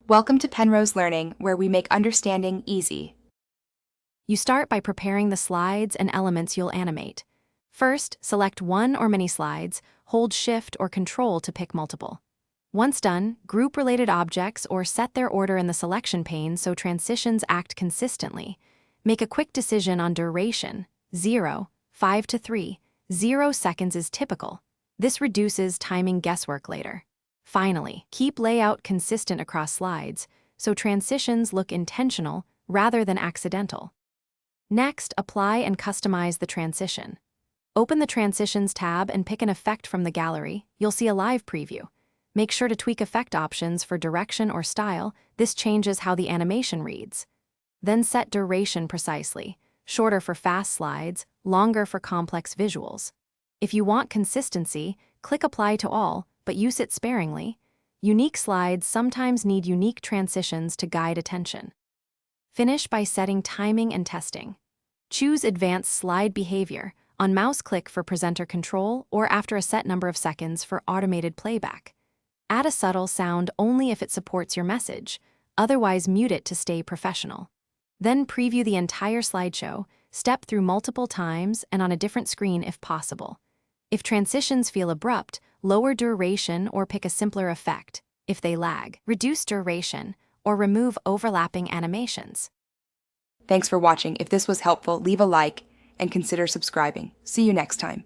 Welcome to Penrose Learning, where we make understanding easy. You start by preparing the slides and elements you'll animate. First, select one or many slides, hold Shift or Control to pick multiple. Once done, group related objects or set their order in the selection pane so transitions act consistently. Make a quick decision on duration, 0, 5 to 3, 0 seconds is typical. This reduces timing guesswork later. Finally, keep layout consistent across slides, so transitions look intentional rather than accidental. Next, apply and customize the transition. Open the Transitions tab and pick an effect from the gallery. You'll see a live preview. Make sure to tweak effect options for direction or style. This changes how the animation reads. Then set duration precisely, shorter for fast slides, longer for complex visuals. If you want consistency, click Apply to All, but use it sparingly. Unique slides sometimes need unique transitions to guide attention. Finish by setting timing and testing. Choose Advanced Slide Behavior, on mouse click for presenter control or after a set number of seconds for automated playback. Add a subtle sound only if it supports your message, otherwise mute it to stay professional. Then preview the entire slideshow, step through multiple times and on a different screen if possible. If transitions feel abrupt, lower duration or pick a simpler effect. If they lag, reduce duration or remove overlapping animations. Thanks for watching. If this was helpful, leave a like and consider subscribing. See you next time.